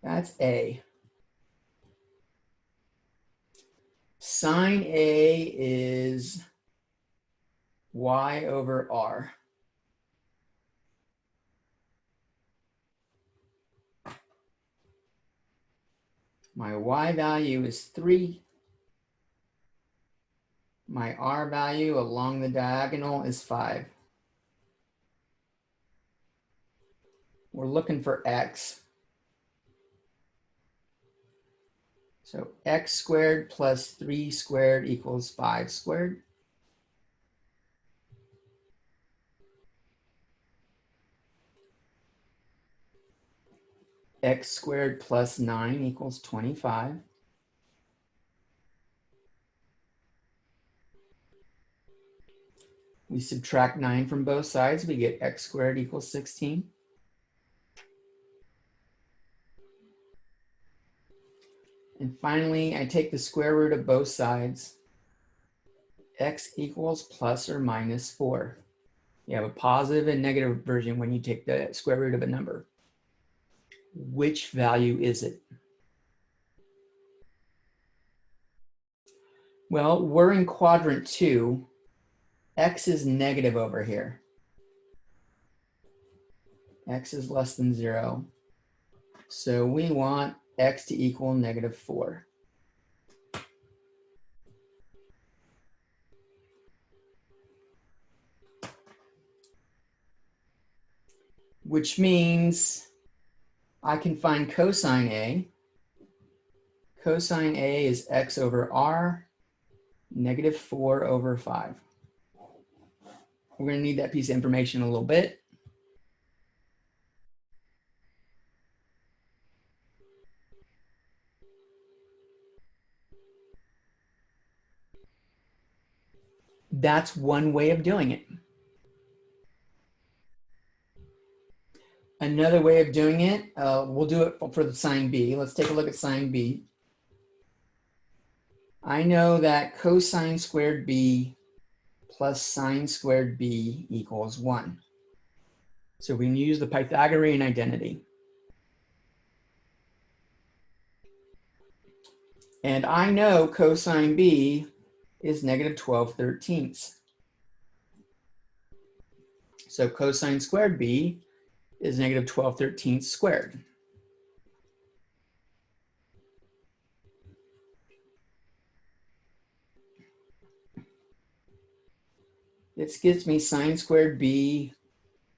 That's A. Sine A is y over r. My y value is 3. My r value along the diagonal is 5. We're looking for x. So x squared plus 3 squared equals 5 squared. X squared plus 9 equals 25. We subtract 9 from both sides, we get x squared equals 16. And finally, I take the square root of both sides. X equals plus or minus 4. You have a positive and negative version when you take the square root of a number. Which value is it? Well, we're in quadrant 2. X is negative over here. X is less than 0. So we want X to equal negative 4. Which means I can find cosine A. Cosine A is X over R, negative 4 over 5. We're going to need that piece of information in a little bit. That's one way of doing it. Another way of doing it, we'll do it for the sine B. Let's take a look at sine B. I know that cosine squared B plus sine squared B equals 1. So we can use the Pythagorean identity. And I know cosine B is negative 12/13. So cosine squared B is negative 12/13 squared. This gives me sine squared B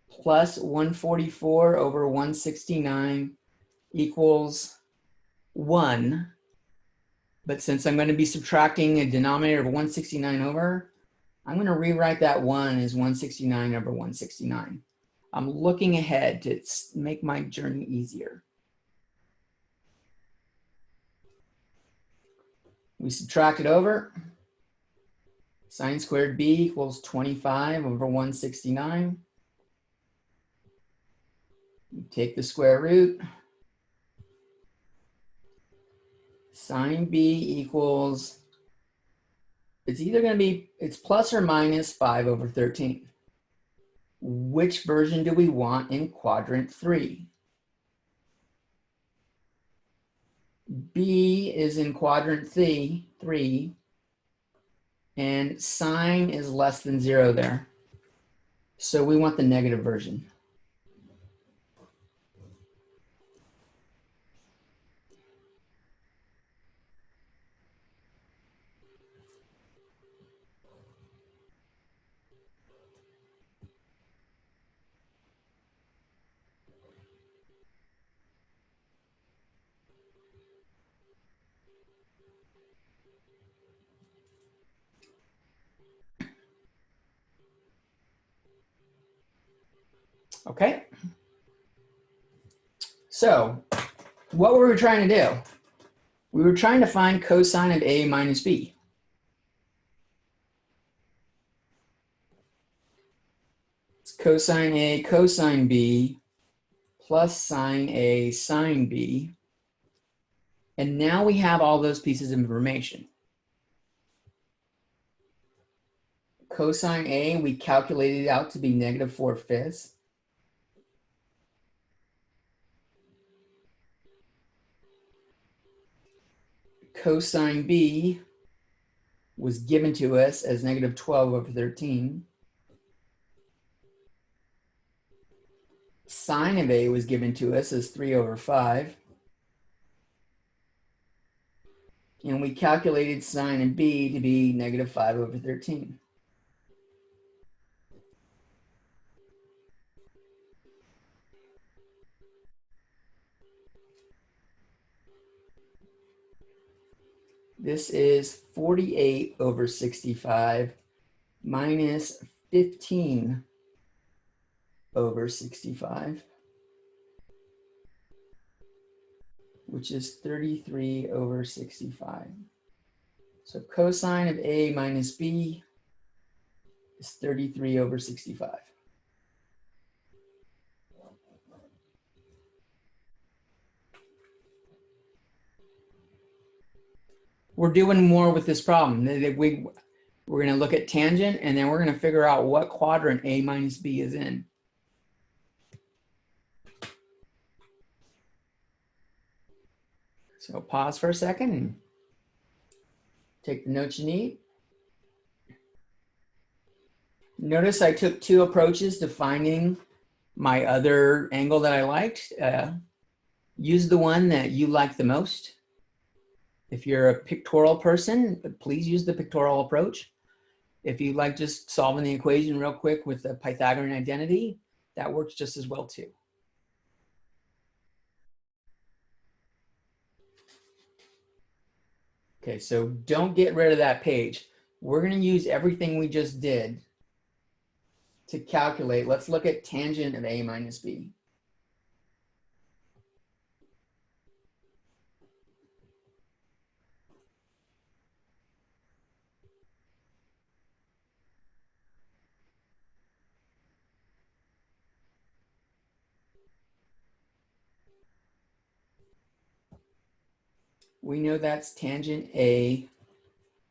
plus 144 over 169 equals 1. But since I'm going to be subtracting a denominator of 169 over, I'm going to rewrite that 1 as 169 over 169. I'm looking ahead to make my journey easier. We subtract it over. Sine squared B equals 25 over 169. You take the square root. Sine B equals, it's either going to be, it's plus or minus 5 over 13. Which version do we want in quadrant 3? B is in quadrant 3, and sine is less than 0 there. So we want the negative version. Okay. So what were we trying to do? We were trying to find cosine of A minus B. It's cosine A cosine B plus sine A sine B. And now we have all those pieces of information. Cosine A, we calculated out to be negative 4/5. Cosine B was given to us as negative 12 over 13. Sine of A was given to us as 3 over 5. And we calculated sine of B to be negative 5 over 13. This is 48 over 65 minus 15 over 65, which is 33 over 65. So cosine of A minus B is 33 over 65. We're doing more with this problem. We're going to look at tangent, and then we're going to figure out what quadrant A minus B is in. So pause for a second and take the notes you need. Notice I took two approaches to finding my other angle that I liked. Use the one that you like the most. If you're a pictorial person, please use the pictorial approach. If you like just solving the equation real quick with the Pythagorean identity, that works just as well too. Okay, so don't get rid of that page. We're going to use everything we just did to calculate. Let's look at tangent of A minus B. We know that's tangent A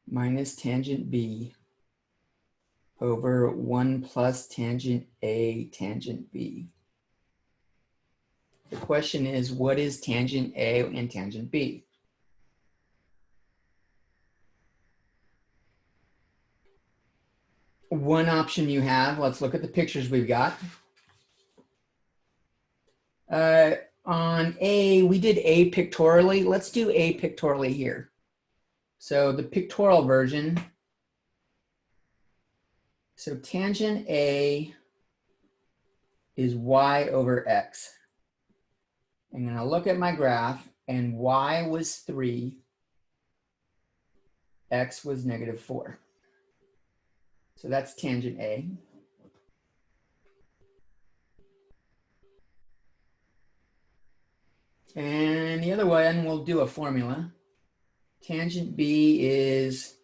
minus tangent B over 1 plus tangent A tangent B. The question is, what is tangent A and tangent B? One option you have, let's look at the pictures we've got. On A, we did A pictorially. Let's do A pictorially here. So the pictorial version, so tangent A is y over x. I'm going to look at my graph, and y was 3, x was -4. So that's tangent A. And the other one, we'll do a formula. Tangent B is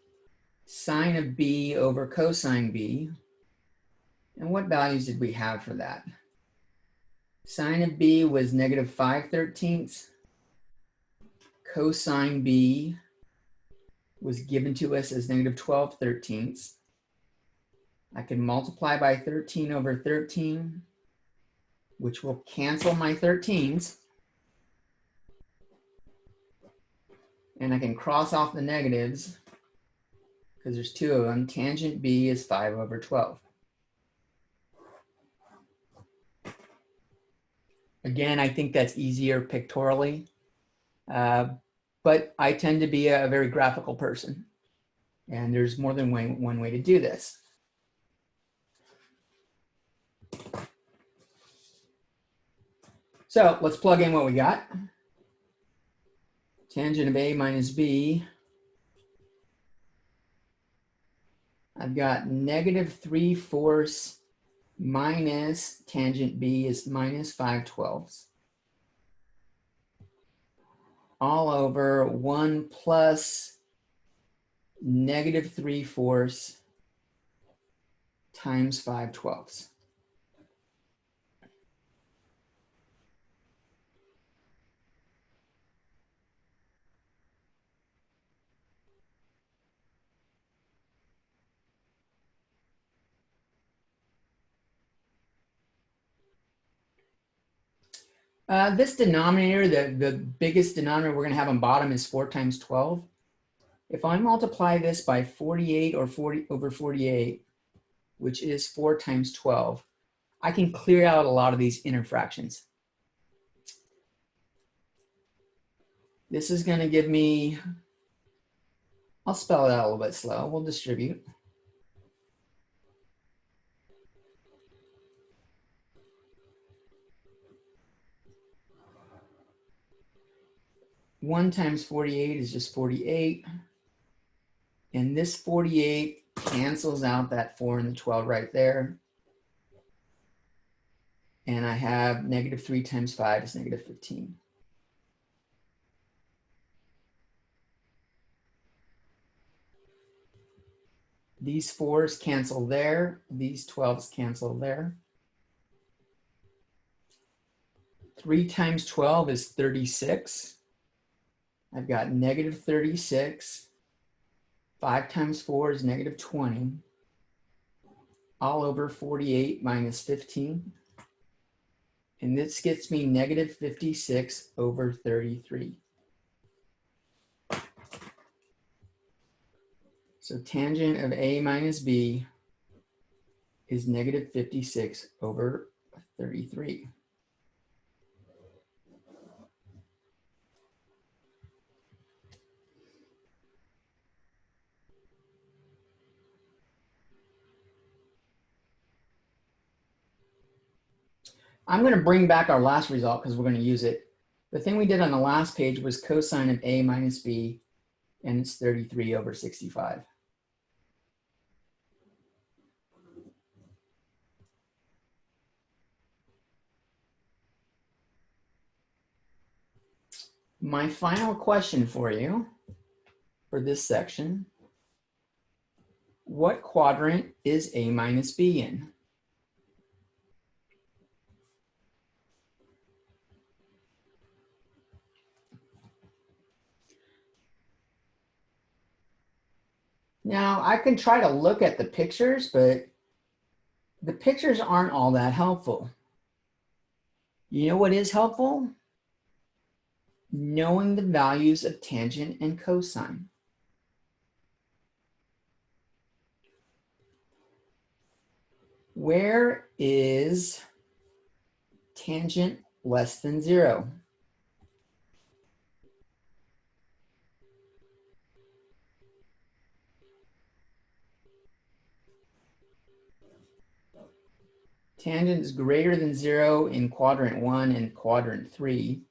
sine of B over cosine B. And what values did we have for that? Sine of B was -5/13. Cosine B was given to us as -12/13. I can multiply by 13 over 13, which will cancel my 13s. And I can cross off the negatives because there's two of them. Tangent B is 5 over 12. Again, I think that's easier pictorially, but I tend to be a very graphical person, and there's more than one way to do this. So let's plug in what we got. Tangent of A minus B. I've got -3/4 minus tangent B is -5/12. All over 1 plus -3/4 times 5/12. This denominator, the biggest denominator we're going to have on bottom is 4 times 12. If I multiply this by 48 or 40 over 48, which is 4 times 12, I can clear out a lot of these inner fractions. This is going to give me, I'll spell it out a little bit slow. We'll distribute. One times 48 is just 48. And this 48 cancels out that 4 and the 12 right there. And I have -3 times 5 is -15. These 4s cancel there. These 12s cancel there. 3 times 12 is 36. I've got -36 5 times 4 is negative 20. All over 48 minus 15. And this gets me negative 56 over 33. So tangent of A minus B is negative 56 over 33. I'm going to bring back our last result because we're going to use it. The thing we did on the last page was cosine of A minus B, and it's 33 over 65. My final question for you for this section: what quadrant is A minus B in? Now, I can try to look at the pictures, but the pictures aren't all that helpful. You know what is helpful? Knowing the values of tangent and cosine. Where is tangent less than 0? Tangent is greater than 0 in quadrant 1 and quadrant 3.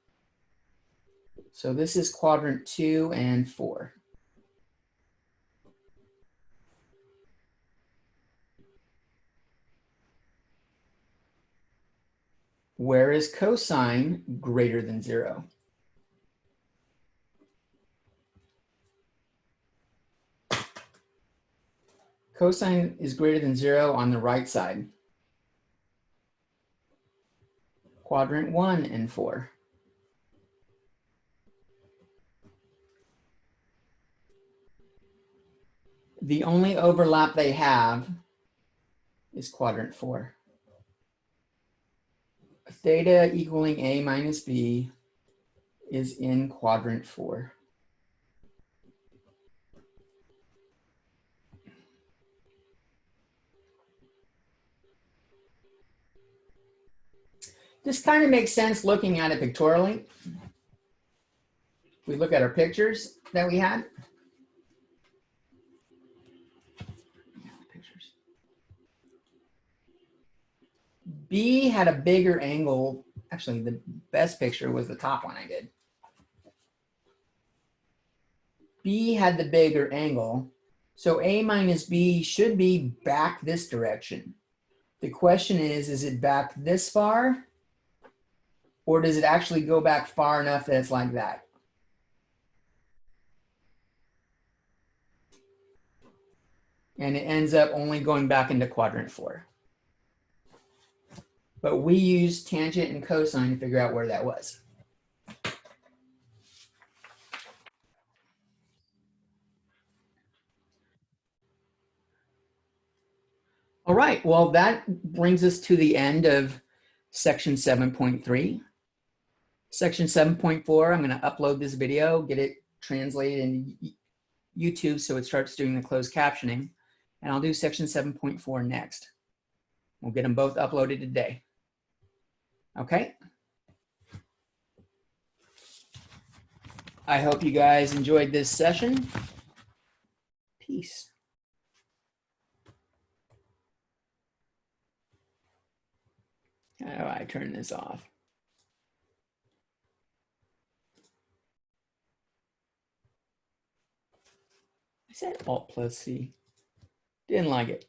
So this is quadrant 2 and 4. Where is cosine greater than 0? Cosine is greater than 0 on the right side. Quadrant 1 and 4. The only overlap they have is quadrant 4. Theta equaling A minus B is in quadrant 4. This kind of makes sense looking at it pictorially. We look at our pictures that we had. B had a bigger angle. Actually, the best picture was the top one I did. B had the bigger angle. So A minus B should be back this direction. The question is it back this far? Or does it actually go back far enough that it's like that? And it ends up only going back into quadrant 4. But we used tangent and cosine to figure out where that was. All right, well, that brings us to the end of section 7.3. Section 7.4, I'm going to upload this video, get it translated into YouTube so it starts doing the closed captioning. And I'll do section 7.4 next. We'll get them both uploaded today. Okay? I hope you guys enjoyed this session. Peace. How do I turn this off? I said Alt plus C. Didn't like it.